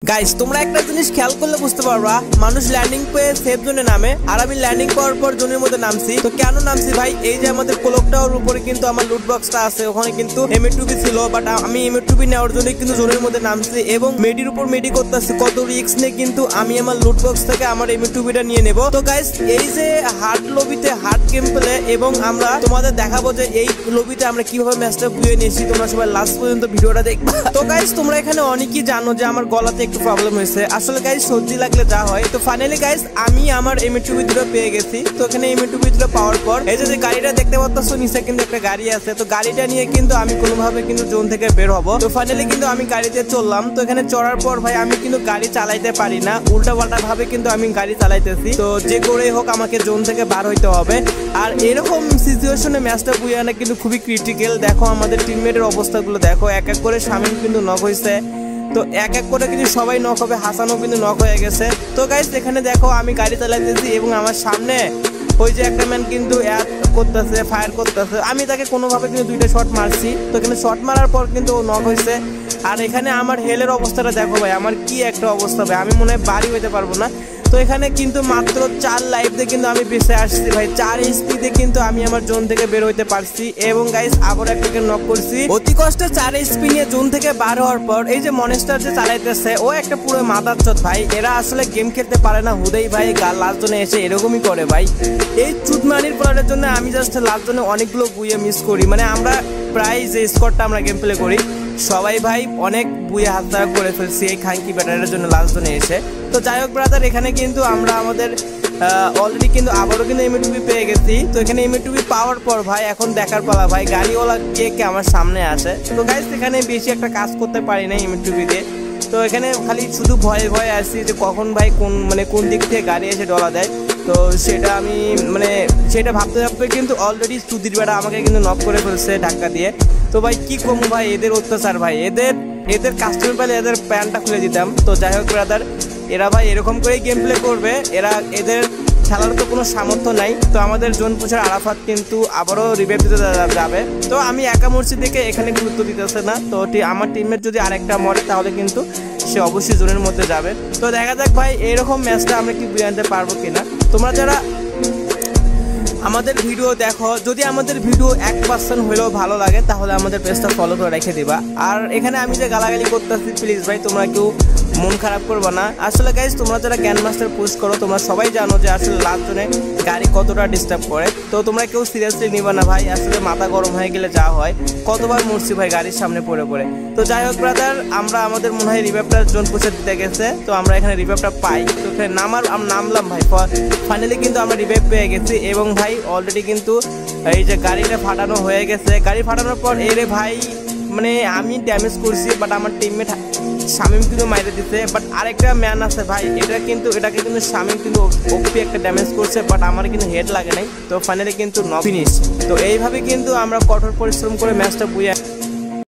Guys তোমরা একটা জিনিস খেয়াল করলে বুঝতে পারবা, মানুষ ল্যান্ডিং পেয়ে সেফ জোনে নামে, আর আমি ল্যান্ডিং পাওয়ার পর জোনের মধ্যে নামছি। তো কেন নামছি ভাই? এই যে আমাদের ক্লক টাওয়ার উপরে কিন্তু আমার লুট বক্সটা আছে, ওখানে কিন্তু M2B ছিল, বাট আমি M2B নেওয়ার জন্য কিন্তু জোনের মধ্যে নামছি এবং মেডির উপর মেডি করতেছি। কত রিস্ক নিয়ে কিন্তু আমি আমার লুট বক্স থেকে আমার M2Bটা নিয়ে নেব। তো গাইস এই যে হার্ড লবিতে হার্ড গেম প্লে, এবং আমরা তোমাদের দেখাবো যে এই লবিতে আমরা কিভাবে ম্যাচটা বুঝে নিয়েছি। তোমরা সবাই লাস্ট পর্যন্ত ভিডিওটা দেখবা। তো গাইস তোমরা এখানে অনেকেই জানো যে আমার গলাতে একটু প্রবলেম হয়েছে। আসলে গাইস সর্দি লাগলে যা হয়। তো ফাইনালি গাইস আমি আমার M2B দুটো পেয়ে গেছি। তো এখানে M2B দুটো পাওয়ার পর এই যে গাড়িটা দেখতে পাচ্ছ নিচে কিন্তু একটা গাড়ি আছে। তো গাড়িটা নিয়ে কিন্তু আমি কোনোভাবে কিন্তু জোন থেকে বের হব। তো ফাইনালি কিন্তু আমি গাড়িতে চললাম। তো এখানে চড়ার পর ভাই আমি কিন্তু গাড়ি চালাইতে পারি না, উল্টা পাল্টা ভাবে কিন্তু আমি গাড়ি চালাইতেছি। তো যে করেই হোক আমাকে জোন থেকে বার হইতে হবে। আর এরকম সিচুয়েশনে ম্যাচটা বুঝে আনা কিন্তু খুবই ক্রিটিক্যাল। দেখো আমাদের টিমমেটের অবস্থাগুলো দেখো, এক এক করে শামিম কিন্তু নক হয়েছে। তো এক এক করে কিন্তু সবাই নক হবে, হাসানও কিন্তু নক হয়ে গেছে। তো গাইস এখানে দেখো আমি গাড়ি চালাইতেছি এবং আমার সামনে ওই যে একটা ম্যান কিন্তু করতেছে, ফায়ার করতেছে। আমি তাকে কোনোভাবে কিন্তু দুইটা শট মারছি। তো এখানে শট মারার পর কিন্তু ও নক হয়েছে। আর এখানে আমার হেলের অবস্থাটা দেখো ভাই, আমার কি একটা অবস্থা ভাই, আমি মনে হয় বাড়ি হইতে পারবো না। তো এখানে কিন্তু মাত্র 4 লাইফ দিয়ে কিন্তু আমি বেঁচে আসছি ভাই। 4 স্পিডে কিন্তু আমি আমার জোন থেকে বের হইতে পারছি এবং গাইস আবার একটাকে নক করছি। অতি কষ্টে 4 স্পিড নিয়ে জোন থেকে বার হওয়ার পর এই যে মনস্টার যে চালাইতেছে ও একটা পুরো মাদারচোদ ভাই। এরা আসলে গেম খেলতে পারে না, হুদেই ভাই লাস্ট জোনে এসে এরকমই করে ভাই। এই চুদমানির প্লেয়ারের জন্য আমি জাস্ট লাস্ট জোনে অনেকগুলো বুয়ে মিস করি। মানে আমরা প্রায় যে স্কোরটা আমরা গেম প্লে করি সবাই ভাই অনেক বুয়ে হাতছাড়া করে ফেলছি এই খাঙ্কি ব্যাটারের জন্য লাস্ট জোনে এসে। তো যাই হোক ব্রাদার, এখানে কিন্তু আমরা আমাদের অলরেডি কিন্তু আবারও কিন্তু M2B পেয়ে গেছি। তো এখানে M2B পাওয়ার পর ভাই এখন দেখার পালা ভাই গাড়িওয়ালা কে কে আমার সামনে আসে। তো গাইস এখানে বেশি একটা কাজ করতে পারি না M2B দিয়ে। তো এখানে খালি শুধু ভয়ে ভয়ে আসছি যে কখন ভাই কোন দিক থেকে গাড়ি এসে ডলা দেয়। তো সেটা আমি সেটা ভাবতে ভাবতে কিন্তু অলরেডি সুধীর বেড়া আমাকে কিন্তু নক করে ফেলছে ধাক্কা দিয়ে। তো ভাই কি কমু ভাই, এদের অত্যাচার ভাই, এদের কাস্টমার পেলে এদের প্যান্টটা খুলে দিতাম। তো যাই হোক ব্রাদার, এরা ভাই এরকম করেই গেম প্লে করবে, এদের খেলার তো কোনো সামর্থ্য নাই। তো আমাদের জোন পুষার আরাফাত কিন্তু আবারও রিভাইভ দিতে যাবে। তো আমি একা মরছি দেখে এখানে গুরুত্ব দিতেছে না। তো আমার টিমমেট যদি আরেকটা মরে তাহলে কিন্তু সে অবশ্যই জোনের মধ্যে যাবে। তো দেখা যাক ভাই এরকম ম্যাচটা আমরা কি বুঝে আনতে পারবো কিনা। তোমরা যারা আমাদের ভিডিও দেখো, যদি আমাদের ভিডিও 1% হলেও ভালো লাগে তাহলে আমাদের পেজটা ফলো করে রেখে দিবা। আর এখানে আমি যে গালাগালি করতেছি প্লিজ ভাই তোমরা কেউ মন খারাপ করবা না। আসলে গাইজ তোমরা যারা গ্র্যান্ড মাস্টার পোস্ট করো তোমরা সবাই জানো যে আসলে লাস্ট জোনে গাড়ি কতটা ডিস্টার্ব করে। তো তোমরা কেউ সিরিয়াসলি নিবা না ভাই, আসলে মাথা গরম হয়ে গেলে যা হয়। কতবার মরছি ভাই গাড়ির সামনে পড়ে পড়ে। তো যাই হোক ব্রাদার, আমরা আমাদের মনে হয় রিভাইভটা জোন পুষে দিতে গেছে। তো আমরা এখানে রিভাইভটা পাই। তো এখানে নামলাম ভাই, ফাইনালি কিন্তু আমরা রিভাইভ পেয়ে গেছি এবং ভাই অলরেডি কিন্তু এই যে গাড়িটা ফাটানো হয়ে গেছে। গাড়ি ফাটানোর পর এরে ভাই মানে আমি ড্যামেজ করছি, বাট আমার টিমমেট শামিম কিন্তু মাইরে দিচ্ছে। বাট আরেকটা ম্যান আছে ভাই, এটাকে কিন্তু শামিম কিন্তু ওপি একটা ড্যামেজ করছে, বাট আমার কিন্তু হেড লাগে নাই। তো ফাইনালি কিন্তু নক ফিনিশ। তো এইভাবে কিন্তু আমরা কঠোর পরিশ্রম করে ম্যাচটা বুঝে